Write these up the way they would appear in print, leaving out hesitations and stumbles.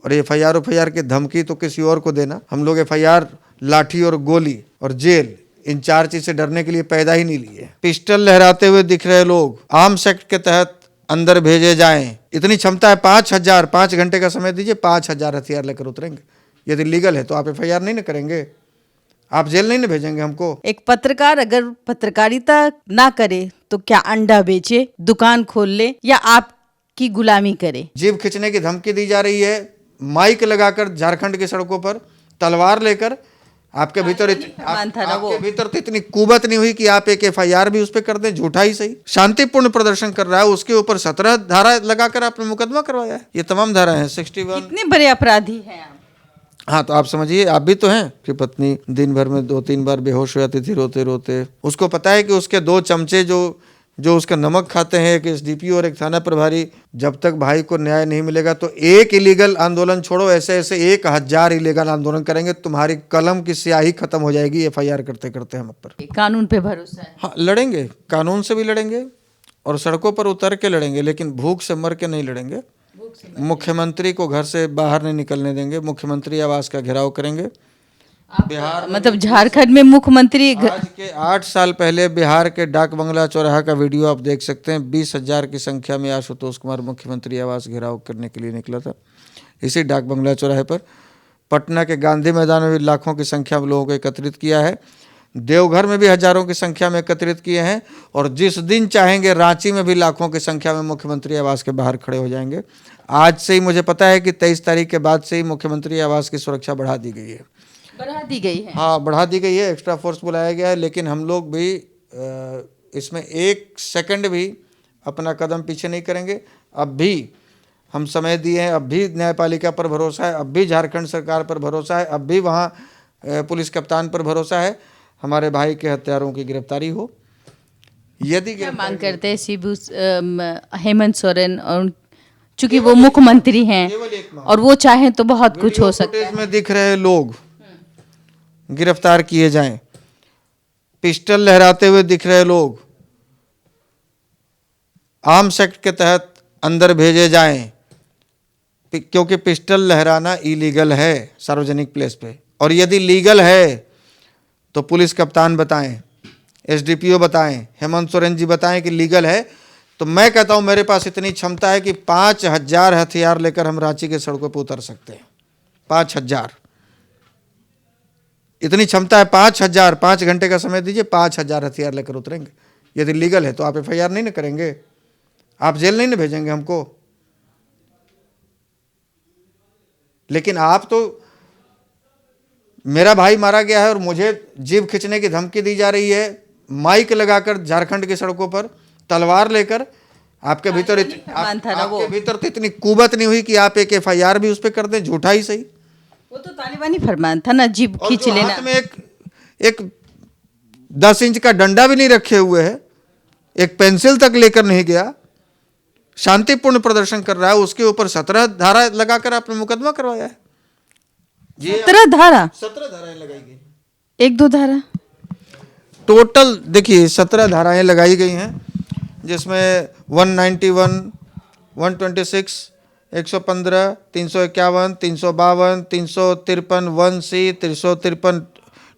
और FIR की धमकी तो किसी और को देना। हम लोग FIR लाठी और गोली और जेल इन 4 चीज से डरने के लिए पैदा ही नहीं लिए। पिस्टल लहराते हुए दिख रहे लोग आर्म्स एक्ट के तहत अंदर भेजे जाएं। इतनी क्षमता है 5000, 5 घंटे का समय दीजिए, 5000 हथियार लेकर उतरेंगे। यदि लीगल है तो आप FIR नहीं ना करेंगे, आप जेल नहीं ना भेजेंगे हमको। एक पत्रकार अगर पत्रकारिता ना करे तो क्या अंडा बेचे, दुकान खोल ले या आपकी गुलामी करे? जीभ खींचने की धमकी दी जा रही है, माइक लगाकर झारखंड की सड़कों पर तलवार लेकर। आपके भीतर आपके भीतर तो इतनी कुवत नहीं हुई कि आप एक FIR भी उस पर कर दें, झूठा ही सही। शांतिपूर्ण प्रदर्शन कर रहा है, उसके ऊपर 17 धारा लगाकर आपने मुकदमा करवाया है। ये तमाम धारा है 61। कितने बड़े अपराधी हैं आप? हाँ, तो आप समझिए, आप भी तो हैं कि पत्नी दिन भर में 2-3 बार बेहोश हो जाती थी रोते रोते। उसको पता है कि उसके 2 चमचे जो उसका नमक खाते हैं, एक SDPO और एक थाना प्रभारी, जब तक भाई को न्याय नहीं मिलेगा तो एक इलीगल आंदोलन छोड़ो, ऐसे ऐसे 1000 इलीगल आंदोलन करेंगे। तुम्हारी कलम की स्याही खत्म हो जाएगी FIR करते करते हम पर। कानून पे भरोसा है? हाँ, लड़ेंगे, कानून से भी लड़ेंगे और सड़कों पर उतर के लड़ेंगे, लेकिन भूख से मर के नहीं लड़ेंगे। मुख्यमंत्री को घर से बाहर नहीं निकलने देंगे, मुख्यमंत्री आवास का घेराव करेंगे। बिहार मतलब झारखंड में मुख्यमंत्री आज के 8 साल पहले बिहार के डाक बंगला चौराहा का वीडियो आप देख सकते हैं। 20,000 की संख्या में आशुतोष कुमार मुख्यमंत्री आवास घेराव करने के लिए निकला था इसी डाक बंगला चौराहे पर। पटना के गांधी मैदान में भी लाखों की संख्या में लोगों को एकत्रित किया है। देवघर में भी हजारों की संख्या में एकत्रित किए हैं और जिस दिन चाहेंगे रांची में भी लाखों की संख्या में मुख्यमंत्री आवास के बाहर खड़े हो जाएंगे। आज से ही मुझे पता है कि 23 तारीख के बाद से ही मुख्यमंत्री आवास की सुरक्षा बढ़ा दी गई है। बढ़ा दी गई है? हाँ, बढ़ा दी गई है, एक्स्ट्रा फोर्स बुलाया गया है। लेकिन हम लोग भी इसमें 1 सेकंड भी अपना कदम पीछे नहीं करेंगे। अब भी हम समय दिए हैं, अब भी न्यायपालिका पर भरोसा है, अब भी झारखंड सरकार पर भरोसा है, अब भी वहाँ पुलिस कप्तान पर भरोसा है। हमारे भाई के हत्यारों की गिरफ्तारी हो। यदि क्या मांग करते हैं शिबू हेमंत सोरेन, और चूंकि वो मुख्यमंत्री हैं और वो चाहें तो बहुत कुछ हो सकता है। में दिख रहे लोग गिरफ्तार किए जाएं, पिस्टल लहराते हुए दिख रहे लोग आर्म्स एक्ट के तहत अंदर भेजे जाएं, क्योंकि पिस्टल लहराना इलीगल है सार्वजनिक प्लेस पे। और यदि लीगल है तो पुलिस कप्तान बताएं, SDPO बताएं, हेमंत सोरेन जी बताएं कि लीगल है। तो मैं कहता हूं मेरे पास इतनी क्षमता है कि 5000 हथियार लेकर हम रांची के सड़कों पर उतर सकते हैं। 5000, इतनी क्षमता है। 5000, 5 घंटे का समय दीजिए, 5000 हथियार लेकर उतरेंगे। यदि लीगल है तो आप FIR नहीं ना करेंगे, आप जेल नहीं ना भेजेंगे हमको। लेकिन आप तो, मेरा भाई मारा गया है और मुझे जीभ खींचने की धमकी दी जा रही है, माइक लगाकर झारखंड की सड़कों पर तलवार लेकर। आपके भीतर आपके भीतर तो इतनी कुवत नहीं हुई कि आप एक FIR भी उस पर कर दें, झूठा ही सही। वो तो तालिबानी फरमान था ना, जीभ खींच लेना। हाथ में एक 10 इंच का डंडा भी नहीं रखे हुए है, एक पेंसिल तक लेकर नहीं गया, शांतिपूर्ण प्रदर्शन कर रहा है, उसके ऊपर 17 धारा लगाकर आपने मुकदमा करवाया है। 17 धारा? 17 धाराएं लगाई गई, 1-2 धारा टोटल देखिए 17 धाराएं लगाई गई हैं, जिसमें 191, 126, 115, 351, 352, 353, 1C, 353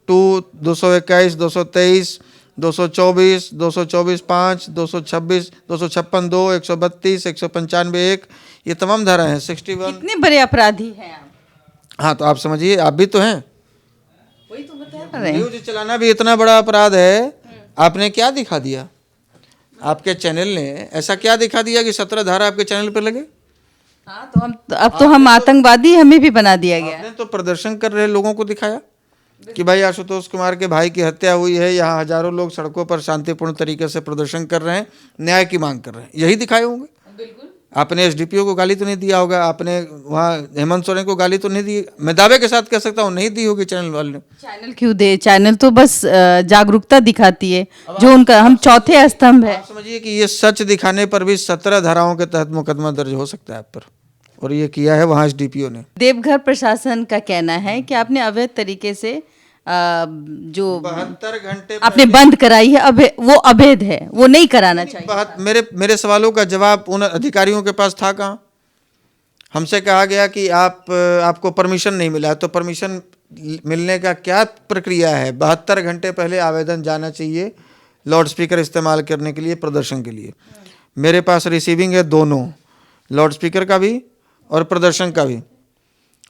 2, 221, 223, 224, 224 5, 226, 256 2, 132, 195 1, ये तमाम धाराएं हैं। 61। कितने बड़े अपराधी हैं आप? हाँ, तो आप समझिए, आप भी तो हैं। वही तो बता रहे हैं। न्यूज चलाना भी इतना बड़ा अपराध है। आपने क्या दिखा दिया? आपके चैनल ने ऐसा क्या दिखा दिया कि 17 धारा आपके चैनल पर लगे? हाँ, तो अब तो हम आतंकवादी, हमें भी बना दिया गया। आपने तो प्रदर्शन कर रहे लोगों को दिखाया कि भाई आशुतोष कुमार के भाई की हत्या हुई है, यहाँ हजारों लोग सड़कों पर शांतिपूर्ण तरीके से प्रदर्शन कर रहे हैं, न्याय की मांग कर रहे हैं, यही दिखाए होंगे। आपने SDPO को गाली तो नहीं दिया होगा, आपने वहाँ हेमंत सोरेन को गाली तो नहीं दी, मैं दावे के साथ कह सकता हूँ नहीं दी होगी चैनल वाले ने। चैनल क्यों दे? चैनल तो बस जागरूकता दिखाती है, जो उनका, हम चौथे स्तंभ है। आप समझिए कि ये सच दिखाने पर भी 17 धाराओं के तहत मुकदमा दर्ज हो सकता है आप पर, और ये किया है वहाँ SDPO ने। देवघर प्रशासन का कहना है कि आपने अवैध तरीके से जो 72 घंटे आपने बंद कराई है, वो अवैध है, वो नहीं कराना चाहिए। मेरे सवालों का जवाब उन अधिकारियों के पास था कहाँ? हमसे कहा गया कि आपको परमिशन नहीं मिला है, तो परमिशन मिलने का क्या प्रक्रिया है? 72 घंटे पहले आवेदन जाना चाहिए लाउड स्पीकर इस्तेमाल करने के लिए, प्रदर्शन के लिए। मेरे पास रिसीविंग है दोनों, लाउड स्पीकर का भी और प्रदर्शन का भी।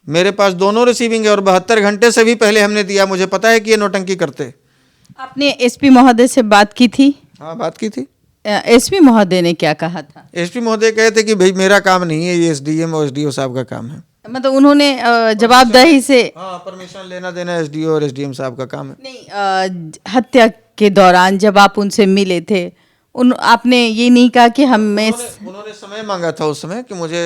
मेरे पास दोनों रिसीविंग है और 72 घंटे से भी पहले हमने दिया। मुझे पता है कि ये नौटंकी करते। आपने एसपी महोदय से बात की थी? हाँ, बात की थी। एसपी महोदय ने क्या कहा था? एसपी महोदय कहे थे कि भाई मेरा काम नहीं है, ये एसडीएम और एसडीओ साहब का काम है। मतलब उन्होंने जवाबदेही से हाँ, परमिशन लेना देना एसडीओ और एसडीएम साहब का काम है। नहीं, हत्या के दौरान जब आप उनसे मिले थे, आपने ये नहीं कहा कि हमें उन्होंने समय मांगा था उस समय कि मुझे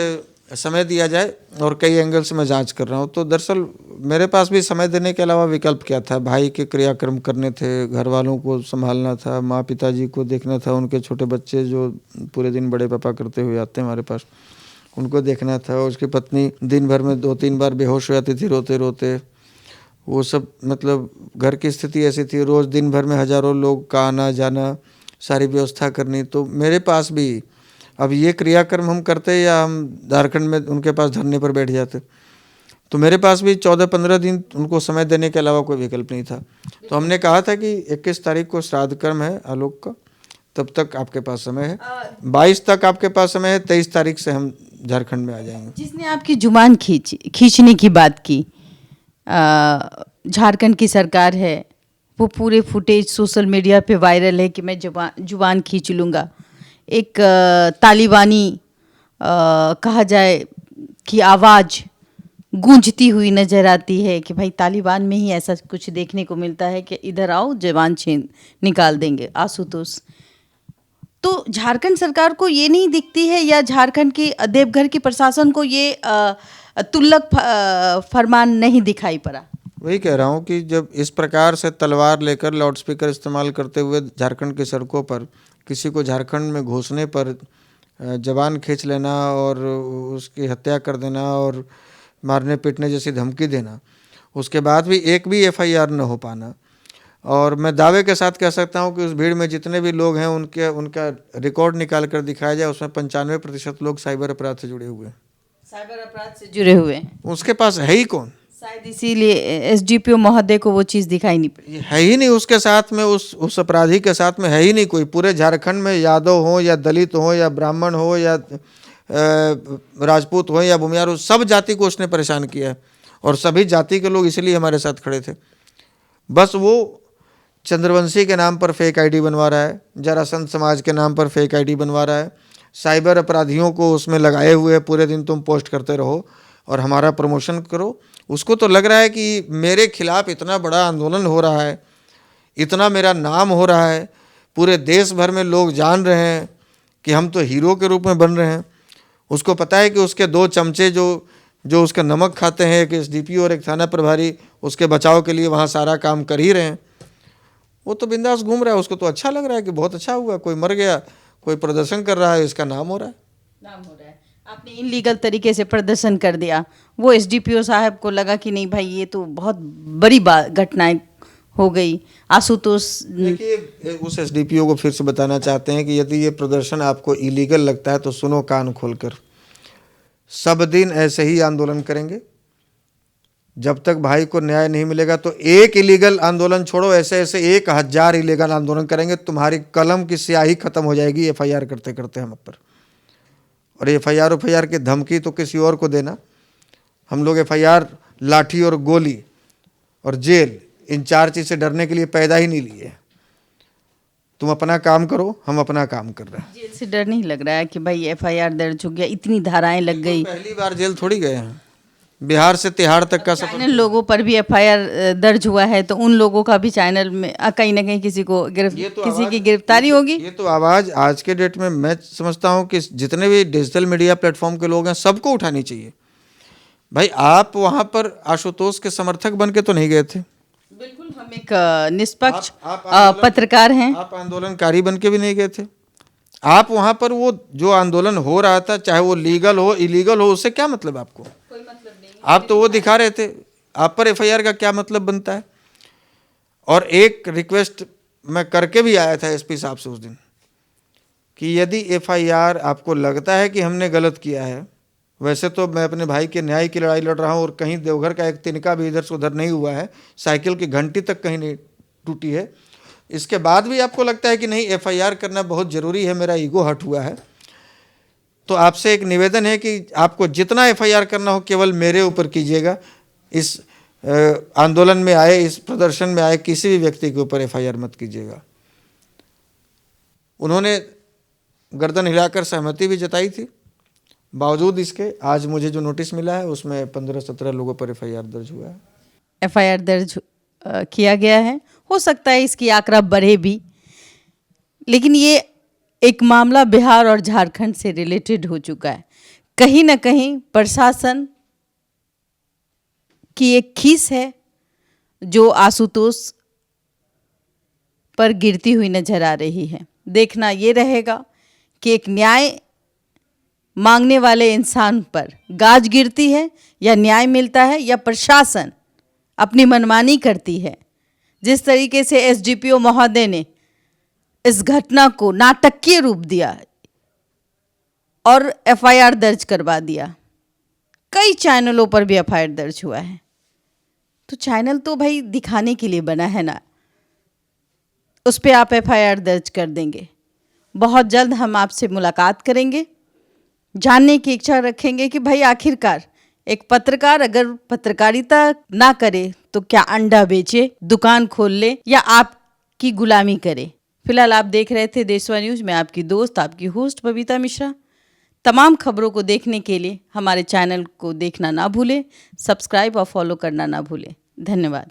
समय दिया जाए और कई एंगल से मैं जांच कर रहा हूँ। तो दरअसल मेरे पास भी समय देने के अलावा विकल्प क्या था? भाई के क्रियाक्रम करने थे, घर वालों को संभालना था, माँ पिताजी को देखना था, उनके छोटे बच्चे जो पूरे दिन बड़े पापा करते हुए आते हैं हमारे पास, उनको देखना था। उसकी पत्नी दिन भर में 2-3 बार बेहोश हो जाती थी रोते रोते। वो सब मतलब घर की स्थिति ऐसी थी, रोज़ दिन भर में हज़ारों लोग का आना जाना, सारी व्यवस्था करनी। तो मेरे पास भी अब ये क्रियाक्रम हम करते या हम झारखंड में उनके पास धरने पर बैठ जाते, तो मेरे पास भी 14-15 दिन उनको समय देने के अलावा कोई विकल्प नहीं था। तो हमने कहा था कि 21 तारीख को श्राद्ध कर्म है आलोक का, तब तक आपके पास समय है। 22 तक आपके पास समय है, 23 तारीख से हम झारखंड में आ जाएंगे। जिसने आपकी जुबान खींचने की बात की, झारखंड की सरकार है, वो पूरे फुटेज सोशल मीडिया पे वायरल है कि मैं जुबान खींच लूँगा। एक तालिबानी कहा जाए कि आवाज़ गूंजती हुई नज़र आती है कि भाई तालिबान में ही ऐसा कुछ देखने को मिलता है कि इधर आओ जुबान छीन निकाल देंगे आशुतोष। तो झारखंड सरकार को ये नहीं दिखती है, या झारखंड की देवघर की प्रशासन को ये तुल्लक फरमान नहीं दिखाई पड़ा? वही कह रहा हूँ कि जब इस प्रकार से तलवार लेकर लाउड स्पीकर इस्तेमाल करते हुए झारखंड की सड़कों पर किसी को झारखंड में घुसने पर जबान खींच लेना और उसकी हत्या कर देना और मारने पीटने जैसी धमकी देना, उसके बाद भी एक भी एफआईआर न हो पाना, और मैं दावे के साथ कह सकता हूं कि उस भीड़ में जितने भी लोग हैं उनका रिकॉर्ड निकाल कर दिखाया जाए, उसमें 95% लोग साइबर अपराध से जुड़े हुए हैं। साइबर अपराध से जुड़े हुए हैं। उसके पास है ही कौन? शायद इसीलिए एसडीपीओ महोदय को वो चीज़ दिखाई नहीं पड़ी। है ही नहीं उसके साथ में, उस अपराधी के साथ में है ही नहीं कोई। पूरे झारखंड में यादव हो या दलित हो या ब्राह्मण हो या राजपूत हो या भूमियार हो, सब जाति को उसने परेशान किया है और सभी जाति के लोग इसलिए हमारे साथ खड़े थे। बस वो चंद्रवंशी के नाम पर फेक आईडी बनवा रहा है, जरासंध समाज के नाम पर फेक आईडी बनवा रहा है, साइबर अपराधियों को उसमें लगाए हुए पूरे दिन तुम पोस्ट करते रहो और हमारा प्रमोशन करो। उसको तो लग रहा है कि मेरे खिलाफ इतना बड़ा आंदोलन हो रहा है, इतना मेरा नाम हो रहा है, पूरे देश भर में लोग जान रहे हैं कि हम तो हीरो के रूप में बन रहे हैं। उसको पता है कि उसके 2 चमचे जो उसका नमक खाते हैं, एक एसडीपीओ और एक थाना प्रभारी, उसके बचाव के लिए वहाँ सारा काम कर ही रहे हैं। वो तो बिंदास घूम रहा है, उसको तो अच्छा लग रहा है कि बहुत अच्छा हुआ, कोई मर गया, कोई प्रदर्शन कर रहा है, इसका नाम हो रहा है। नाम हो रहा है। आपने इनलीगल तरीके से प्रदर्शन कर दिया, वो एसडीपीओ साहब को लगा कि नहीं भाई ये तो बहुत बड़ी घटनाएं हो गई। आशुतोष, देखिए उस एसडीपीओ को फिर से बताना चाहते हैं कि यदि ये प्रदर्शन आपको इलीगल लगता है तो सुनो कान खोलकर, सब दिन ऐसे ही आंदोलन करेंगे जब तक भाई को न्याय नहीं मिलेगा। तो एक इलीगल आंदोलन छोड़ो, ऐसे ऐसे 1000 इलीगल आंदोलन करेंगे, तुम्हारी कलम की स्याही खत्म हो जाएगी एफआईआर करते करते हम पर। और एफआईआर की धमकी तो किसी और को देना। हम लोग एफआईआर, लाठी और गोली और जेल, इन 4 चीज़ से डरने के लिए पैदा ही नहीं लिए। तुम अपना काम करो, हम अपना काम कर रहे हैं। जेल से डर नहीं लग रहा है कि भाई एफआईआर दर्ज हो गया, इतनी धाराएं लग गई? पहली बार जेल थोड़ी गए हैं, बिहार से तिहाड़ तक का सफर। चैनल लोगों पर भी एफआईआर दर्ज हुआ है, तो उन लोगों का भी चैनल में कहीं ना कहीं किसी की गिरफ्तारी होगी। ये तो आवाज़ आज के डेट में मैं समझता हूँ कि जितने भी डिजिटल मीडिया प्लेटफॉर्म के लोग हैं सबको उठानी चाहिए। भाई आप वहाँ पर आशुतोष के समर्थक बन के तो नहीं गए थे। बिल्कुल, हम एक निष्पक्ष पत्रकार हैं। आप आंदोलनकारी बन के भी नहीं गए थे। आप वहाँ पर वो जो आंदोलन हो रहा था, चाहे वो लीगल हो इलीगल हो, उससे क्या मतलब आपको? कोई मतलब नहीं। आप तो वो दिखा रहे थे, आप पर एफआईआर का क्या मतलब बनता है? और एक रिक्वेस्ट मैं करके भी आया था एसपी साहब से उस दिन कि यदि एफआईआर आपको लगता है कि हमने गलत किया है वैसे तो मैं अपने भाई के न्याय की लड़ाई लड़ रहा हूँ और कहीं देवघर का एक तिनका भी इधर से उधर नहीं हुआ है, साइकिल की घंटी तक कहीं नहीं टूटी है। इसके बाद भी आपको लगता है कि नहीं एफआईआर करना बहुत ज़रूरी है, मेरा ईगो हर्ट हुआ है, तो आपसे एक निवेदन है कि आपको जितना एफआईआर करना हो केवल मेरे ऊपर कीजिएगा। इस आंदोलन में आए, इस प्रदर्शन में आए किसी भी व्यक्ति के ऊपर एफआईआर मत कीजिएगा। उन्होंने गर्दन हिलाकर सहमति भी जताई थी। बावजूद इसके आज मुझे जो नोटिस मिला है उसमें 15-17 लोगों पर एफआईआर दर्ज हुआ है। एफआईआर दर्ज किया गया है। हो सकता है इसकी आंकड़ा बढ़े भी, लेकिन ये एक मामला बिहार और झारखंड से रिलेटेड हो चुका है। कहीं ना कहीं प्रशासन की एक खीस है जो आशुतोष पर गिरती हुई नजर आ रही है। देखना ये रहेगा कि एक न्याय मांगने वाले इंसान पर गाज गिरती है या न्याय मिलता है, या प्रशासन अपनी मनमानी करती है। जिस तरीके से एसडीपीओ महोदय ने इस घटना को नाटकीय रूप दिया और एफआईआर दर्ज करवा दिया, कई चैनलों पर भी एफआईआर दर्ज हुआ है। तो चैनल तो भाई दिखाने के लिए बना है ना, उस पर आप एफआईआर दर्ज कर देंगे। बहुत जल्द हम आपसे मुलाकात करेंगे, जानने की इच्छा रखेंगे कि भाई आखिरकार एक पत्रकार अगर पत्रकारिता ना करे तो क्या अंडा बेचे, दुकान खोल ले, या आपकी गुलामी करे। फिलहाल आप देख रहे थे देशवा न्यूज में आपकी दोस्त, आपकी होस्ट बबीता मिश्रा। तमाम खबरों को देखने के लिए हमारे चैनल को देखना ना भूलें, सब्सक्राइब और फॉलो करना ना भूलें। धन्यवाद।